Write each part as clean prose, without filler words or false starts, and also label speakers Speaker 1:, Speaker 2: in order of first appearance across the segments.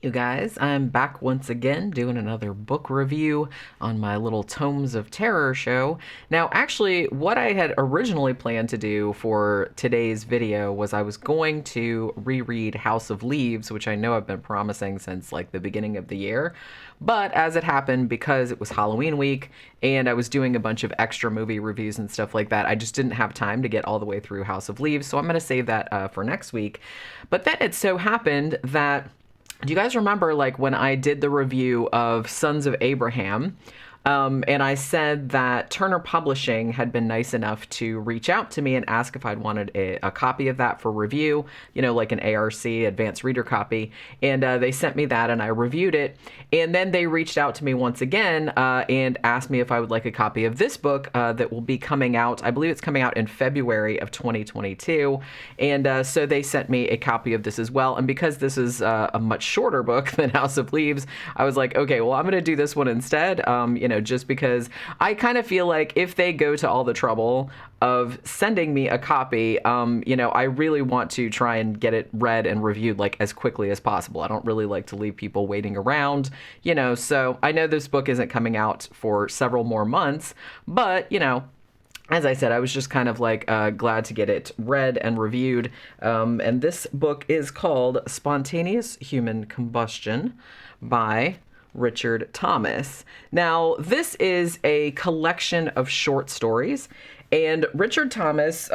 Speaker 1: You guys, I'm back once again doing another book review on my little Tomes of Terror show. Now, actually, what I had originally planned to do for today's video was I was going to reread House of Leaves, which I know I've been promising since like the beginning of the year. But as it happened, because it was Halloween week and I was doing a bunch of extra movie reviews and stuff like that, I just didn't have time to get all the way through House of Leaves. So I'm going to save that for next week. But then it so happened that, do you guys remember like when I did the review of Sons of Abraham? And I said that Turner Publishing had been nice enough to reach out to me and ask if I'd wanted a copy of that for review, you know, like an ARC, advanced reader copy. And they sent me that and I reviewed it. And then they reached out to me once again and asked me if I would like a copy of this book that will be coming out. I believe it's coming out in February of 2022. And so they sent me a copy of this as well. And because this is a much shorter book than House of Leaves, I was like, okay, well, I'm going to do this one instead. You know, just because I kind of feel like if they go to all the trouble of sending me a copy, you know, I really want to try and get it read and reviewed like as quickly as possible. I don't really like to leave people waiting around, you know, so I know this book isn't coming out for several more months, but, you know, as I said, I was just kind of like glad to get it read and reviewed. And this book is called Spontaneous Human Combustion by Richard Thomas. Now, this is a collection of short stories, and Richard Thomas,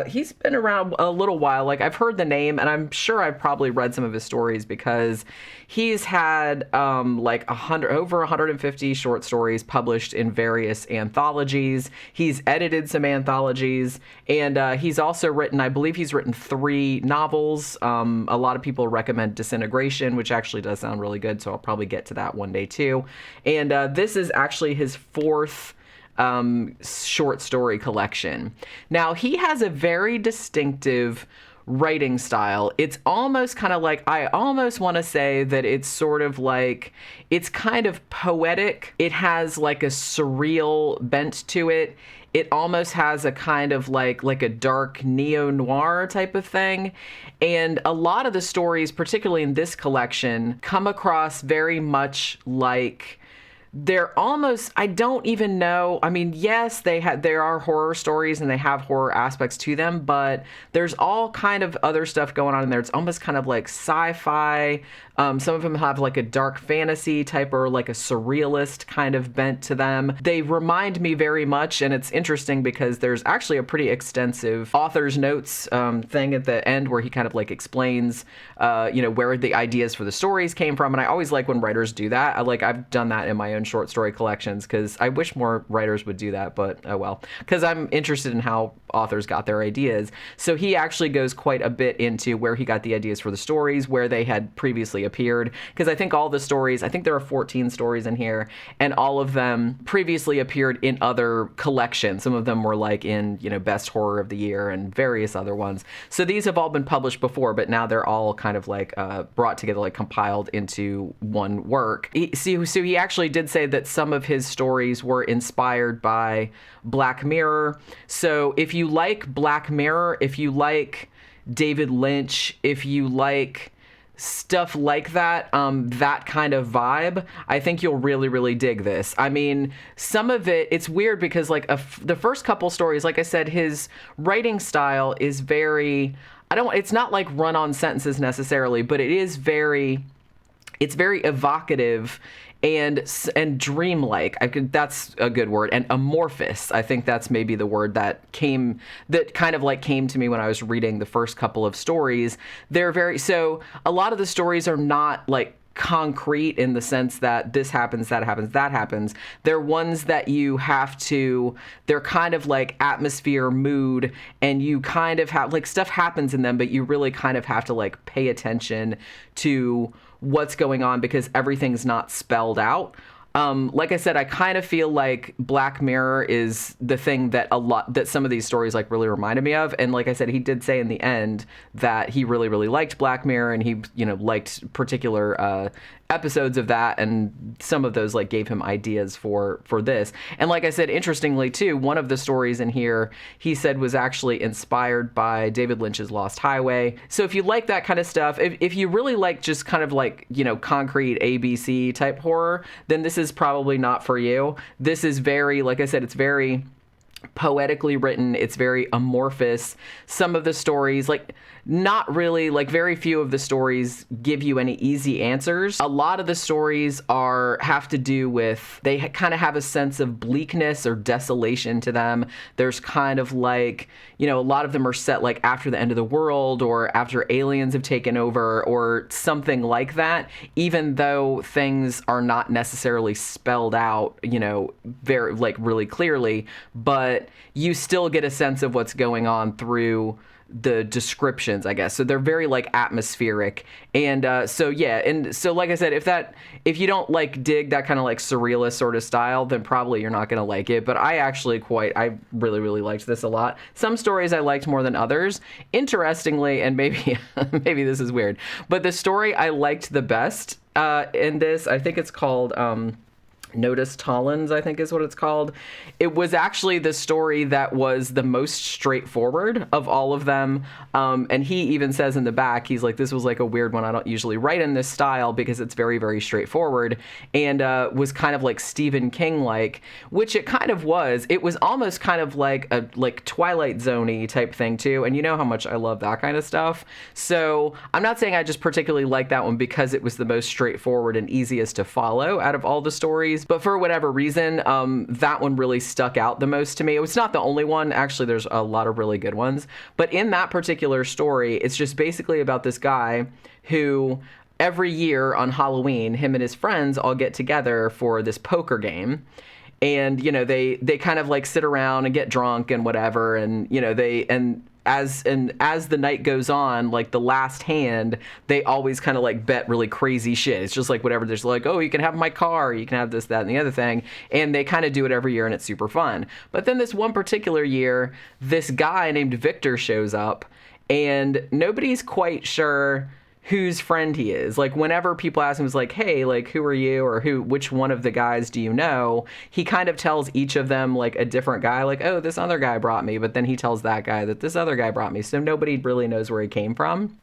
Speaker 1: he's been around a little while. Like, I've heard the name, and I'm sure I've probably read some of his stories because he's had like over 150 short stories published in various anthologies. He's edited some anthologies, and he's also written, I believe he's written 3 novels. A lot of people recommend Disintegration, which actually does sound really good, so I'll probably get to that one day too. And this is actually his 4th short story collection. Now, he has a very distinctive writing style. It's almost kind of like, I almost want to say that it's sort of like, it's kind of poetic. It has like a surreal bent to it. It almost has a kind of like a dark neo-noir type of thing. And a lot of the stories, particularly in this collection, come across very much like they're almost, I don't even know. I mean, yes, there are horror stories and they have horror aspects to them, but there's all kind of other stuff going on in there. It's almost kind of like sci-fi. Some of them have like a dark fantasy type or like a surrealist kind of bent to them. They remind me very much, and it's interesting because there's actually a pretty extensive author's notes thing at the end where he kind of like explains, you know, where the ideas for the stories came from. And I always like when writers do that. I've done that in my own short story collections because I wish more writers would do that, but oh well, because I'm interested in how authors got their ideas. So he actually goes quite a bit into where he got the ideas for the stories, where they had previously appeared, because I think all the stories, I think there are 14 stories in here, and all of them previously appeared in other collections. Some of them were like in, you know, Best Horror of the Year and various other ones. So these have all been published before, but now they're all kind of like brought together, like compiled into one work. So he actually did say that some of his stories were inspired by Black Mirror. So if you like Black Mirror, if you like David Lynch, if you like stuff like that, that kind of vibe, I think you'll really, really dig this. I mean, some of it, it's weird because like the first couple stories, like I said, his writing style is very, it's not like run-on sentences necessarily, but it's very evocative and dreamlike. That's a good word. And amorphous. I think that's maybe the word that kind of like came to me when I was reading the first couple of stories. So a lot of the stories are not like concrete in the sense that this happens, that happens, that happens. They're ones that they're kind of like atmosphere, mood, and you kind of have like stuff happens in them, but you really kind of have to like pay attention to what's going on because everything's not spelled out. Like I said, I kind of feel like Black Mirror is the thing that some of these stories like really reminded me of. And like I said, he did say in the end that he really, really liked Black Mirror, and he, liked particular episodes of that, and some of those like gave him ideas for this. And like I said, interestingly too, one of the stories in here he said was actually inspired by David Lynch's Lost Highway. So if you like that kind of stuff, if you really like just kind of like, concrete ABC type horror, then this is probably not for you. This is very, like I said, it's very poetically written. It's very amorphous. Some of the stories, like, not really, like, very few of the stories give you any easy answers. A lot of the stories have to do with, they kind of have a sense of bleakness or desolation to them. There's kind of like, a lot of them are set like after the end of the world or after aliens have taken over or something like that, even though things are not necessarily spelled out, very, like, really clearly, but you still get a sense of what's going on through the descriptions, I guess. So they're very like atmospheric. And so like I said, if you don't like dig that kind of like surrealist sort of style, then probably you're not going to like it. But I really, really liked this a lot. Some stories I liked more than others. Interestingly, and maybe this is weird, but the story I liked the best in this, I think it's called Notice Tollins, I think is what it's called. It was actually the story that was the most straightforward of all of them. And he even says in the back, he's like, this was like a weird one. I don't usually write in this style because it's very, very straightforward, and was kind of like Stephen King-like, which it kind of was. It was almost kind of like a Twilight Zone-y type thing too. And you know how much I love that kind of stuff. So I'm not saying I just particularly like that one because it was the most straightforward and easiest to follow out of all the stories. But for whatever reason, that one really stuck out the most to me. It was not the only one. Actually, there's a lot of really good ones. But in that particular story, it's just basically about this guy who every year on Halloween, him and his friends all get together for this poker game. And, they kind of like sit around and get drunk and whatever. And, as the night goes on, like the last hand, they always kind of like bet really crazy shit. It's just like whatever. There's like, oh, you can have my car, you can have this, that, and the other thing. And they kind of do it every year, and it's super fun. But then this one particular year, this guy named Victor shows up, and nobody's quite sure whose friend he is. Like whenever people ask him, it's like, hey, like, who are you, or which one of the guys do you know? He kind of tells each of them like a different guy, like, oh, this other guy brought me, but then he tells that guy that this other guy brought me. So nobody really knows where he came from.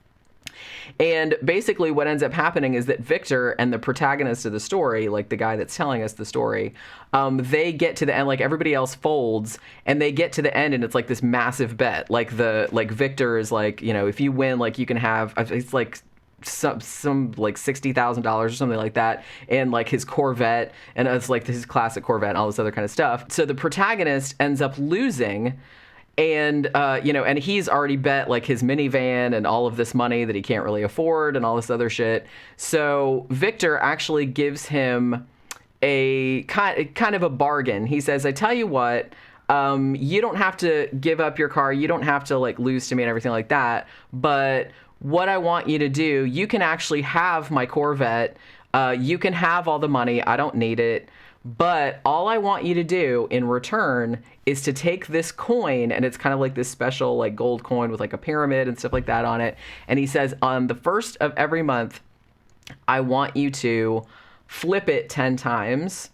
Speaker 1: And basically what ends up happening is that Victor and the protagonist of the story, like the guy that's telling us the story, they get to the end, like everybody else folds, and they get to the end, and it's like this massive bet. Like Victor is like, if you win, like you can have, it's like some like $60,000 or something like that, and like his Corvette, and it's like his classic Corvette and all this other kind of stuff. So the protagonist ends up losing, and and he's already bet like his minivan and all of this money that he can't really afford and all this other shit. So Victor actually gives him a kind of a bargain. He says, I tell you what, you don't have to give up your car, you don't have to like lose to me and everything like that, but what I want you to do, you can actually have my Corvette, you can have all the money, I don't need it, but all I want you to do in return is to take this coin, and it's kind of like this special like gold coin with like a pyramid and stuff like that on it, and he says, on the first of every month, I want you to flip it 10 times,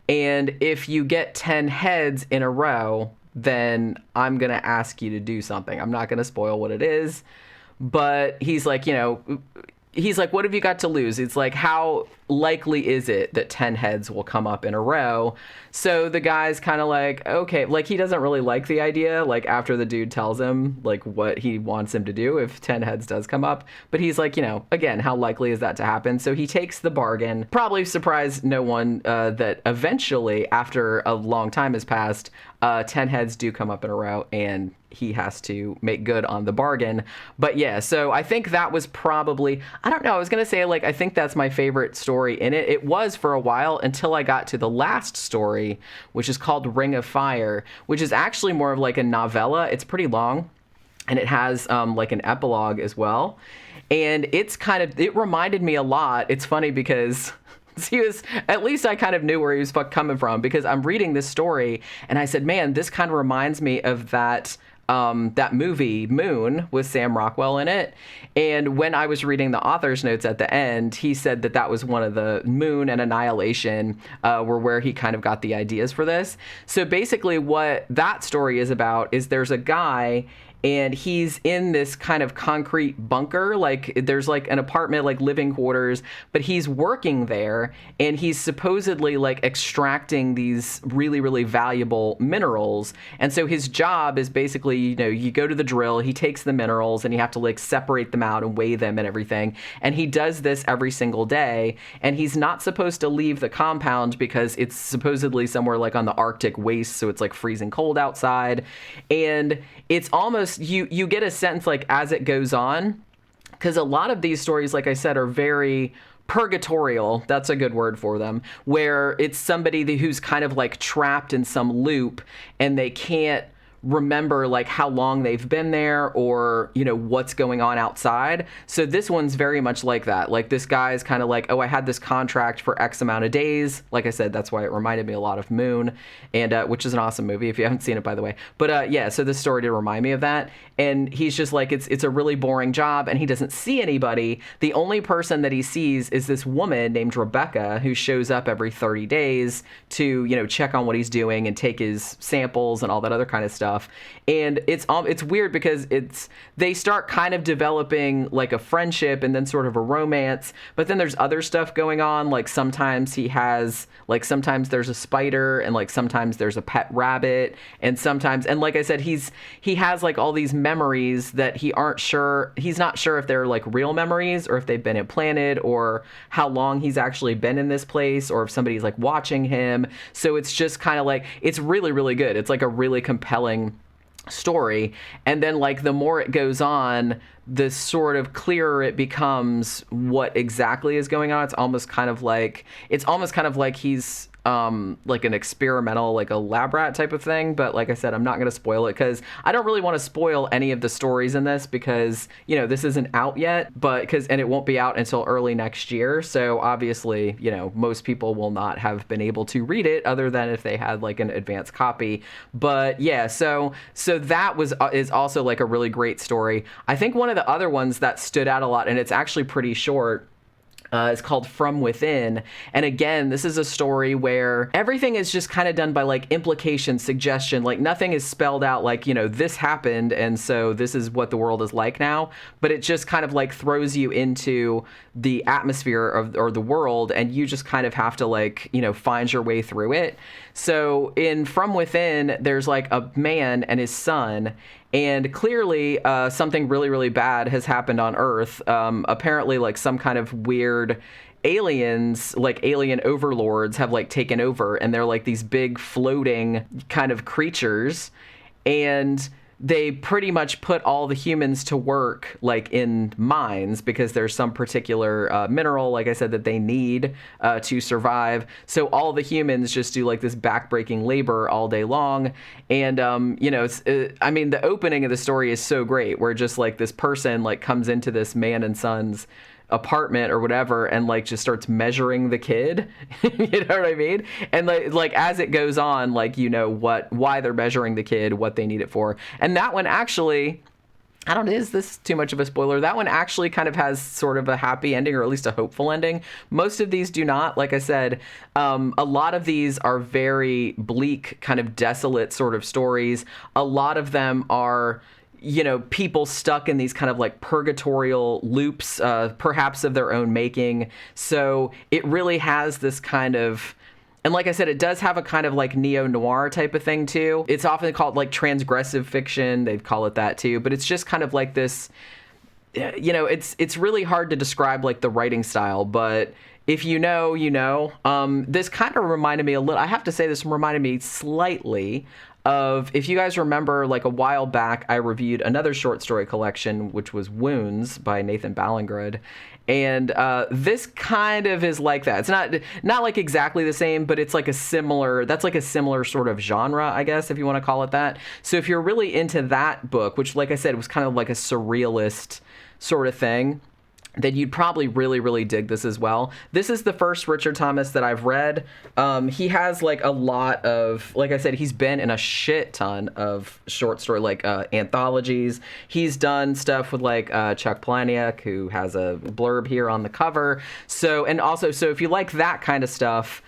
Speaker 1: and if you get 10 heads in a row, then I'm gonna ask you to do something. I'm not gonna spoil what it is, but he's like, what have you got to lose? It's like, how likely is it that 10 heads will come up in a row? So the guy's kind of like, okay, like he doesn't really like the idea, like after the dude tells him like what he wants him to do if 10 heads does come up. But he's like, again, how likely is that to happen? So he takes the bargain, probably surprised no one that eventually, after a long time has passed, 10 heads do come up in a row, and he has to make good on the bargain. But yeah, so I think that was probably, I don't know, I was going to say, like, I think that's my favorite story in it. It was for a while until I got to the last story, which is called Ring of Fire, which is actually more of like a novella. It's pretty long, and it has like an epilogue as well. And it's it reminded me a lot. It's funny because At least I kind of knew where he was coming from, because I'm reading this story and I said, man, this kind of reminds me of that movie Moon with Sam Rockwell in it. And when I was reading the author's notes at the end, he said that was one of the Moon and Annihilation were where he kind of got the ideas for this. So basically what that story is about is there's a guy and he's in this kind of concrete bunker. Like there's like an apartment, like living quarters, but he's working there and he's supposedly like extracting these really, really valuable minerals. And so his job is basically, you go to the drill, he takes the minerals and you have to like separate them out and weigh them and everything. And he does this every single day. And he's not supposed to leave the compound because it's supposedly somewhere like on the Arctic waste. So it's like freezing cold outside. And it's almost, you get a sense like as it goes on, because a lot of these stories, like I said, are very purgatorial. That's a good word for them, where it's somebody who's kind of like trapped in some loop and they can't remember like how long they've been there or what's going on outside. So this one's very much like that. Like this guy's kind of like, oh, I had this contract for X amount of days. Like I said, that's why it reminded me a lot of Moon, and which is an awesome movie if you haven't seen it, by the way. But yeah, so this story did remind me of that. And he's just like, it's a really boring job and he doesn't see anybody. The only person that he sees is this woman named Rebecca who shows up every 30 days to, check on what he's doing and take his samples and all that other kind of stuff. And it's weird because they start kind of developing like a friendship and then sort of a romance, but then there's other stuff going on. Like sometimes sometimes there's a spider and like sometimes there's a pet rabbit, and sometimes, and like I said, he has like all these memories that he's not sure if they're like real memories or if they've been implanted or how long he's actually been in this place or if somebody's like watching him. So it's just kind of like, it's really, really good. It's like a really compelling story. And then like the more it goes on, the sort of clearer it becomes what exactly is going on. It's almost kind of like he's like an experimental, like a lab rat type of thing. But like I said, I'm not going to spoil it because I don't really want to spoil any of the stories in this because, this isn't out yet, and it won't be out until early next year. So obviously, most people will not have been able to read it other than if they had like an advanced copy. But yeah, so that is also like a really great story. I think one of the other ones that stood out a lot, and it's actually pretty short, it's called From Within. And again, this is a story where everything is just kind of done by like implication, suggestion, like nothing is spelled out like, this happened and so this is what the world is like now. But it just kind of like throws you into the atmosphere or the world, and you just kind of have to like, find your way through it. So in From Within, there's like a man and his son, and clearly something really, really bad has happened on Earth. Apparently, like some kind of weird aliens, like alien overlords, have like taken over, and they're like these big floating kind of creatures, and they pretty much put all the humans to work like in mines because there's some particular mineral, like I said, that they need to survive. So all the humans just do like this backbreaking labor all day long. And, the opening of the story is so great where just like this person like comes into this man and son's apartment or whatever and like just starts measuring the kid. You know what I mean? And like as it goes on, like why they're measuring the kid, what they need it for. And that one actually, I don't know, is this too much of a spoiler? That one actually kind of has sort of a happy ending, or at least a hopeful ending. Most of these do not. Like I said, a lot of these are very bleak, kind of desolate sort of stories. A lot of them are people stuck in these kind of like purgatorial loops, perhaps of their own making. So it really has this kind of, and like I said, it does have a kind of like neo-noir type of thing too. It's often called like transgressive fiction. They'd call it that too, but it's just kind of like this, it's really hard to describe like the writing style, but if this kind of reminded me a little, I have to say this reminded me slightly of, if you guys remember, like a while back, I reviewed another short story collection, which was Wounds by Nathan Ballingrud. And this kind of is like that. It's not like exactly the same, but it's like that's like a similar sort of genre, I guess, if you want to call it that. So if you're really into that book, which like I said, was kind of like a surrealist sort of thing, then you'd probably really, really dig this as well. This is the first Richard Thomas that I've read. He has like a lot of, like I said, he's been in a shit ton of short story, like anthologies. He's done stuff with like Chuck Palahniuk, who has a blurb here on the cover. So, and also, so if you like that kind of stuff,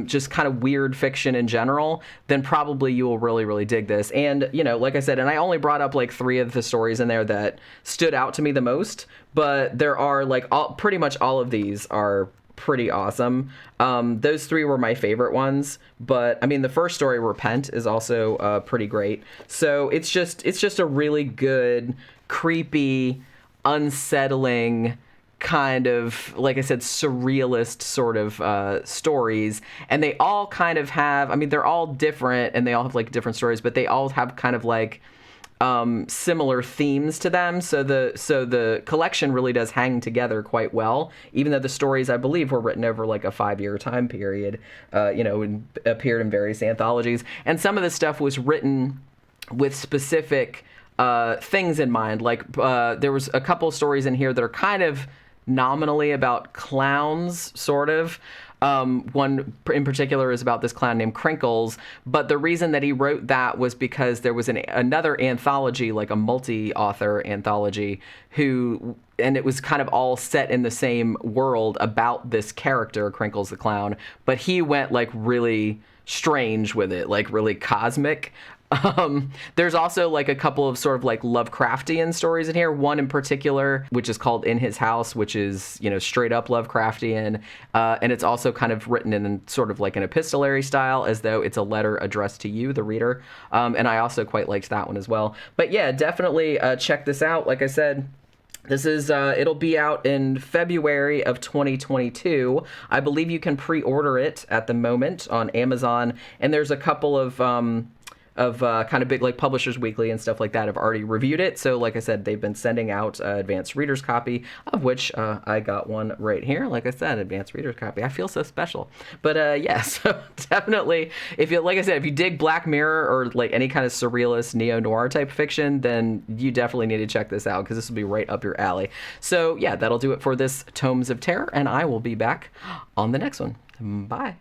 Speaker 1: just kind of weird fiction in general, then probably you will really, really dig this. And, you know, like I said, and I only brought up like 3 of the stories in there that stood out to me the most, but there are like pretty much all of these are pretty awesome. Those 3 were my favorite ones, but I mean, the first story, Repent, is also pretty great. So it's just a really good, creepy, unsettling, kind of, like I said, surrealist sort of stories. And they all kind of have, I mean, they're all different and they all have like different stories, but they all have kind of like similar themes to them. So the collection really does hang together quite well, even though the stories, I believe, were written over like a 5-year time period, you know, and appeared in various anthologies. And some of the stuff was written with specific things in mind. Like there was a couple stories in here that are kind of nominally about clowns, sort of. One in particular is about this clown named Crinkles, but the reason that he wrote that was because there was another anthology, like a multi-author anthology, and it was kind of all set in the same world about this character, Crinkles the Clown, but he went like really strange with it, like really cosmic. There's also like a couple of sort of like Lovecraftian stories in here. One in particular, which is called In His House, which is, you know, straight up Lovecraftian. And it's also kind of written in sort of like an epistolary style, as though it's a letter addressed to you, the reader. And I also quite liked that one as well. But yeah, definitely check this out. Like I said, this is, it'll be out in February of 2022. I believe you can pre-order it at the moment on Amazon. And there's a couple of kind of big like Publishers Weekly and stuff like that have already reviewed it. So like I said, they've been sending out advanced reader's copy, of which I got one right here. Like I said, advanced reader's copy. I feel so special. But yeah, so definitely, if you, like I said, if you dig Black Mirror or like any kind of surrealist neo-noir type fiction, then you definitely need to check this out, because this will be right up your alley. So yeah, that'll do it for this Tomes of Terror, and I will be back on the next one. Bye.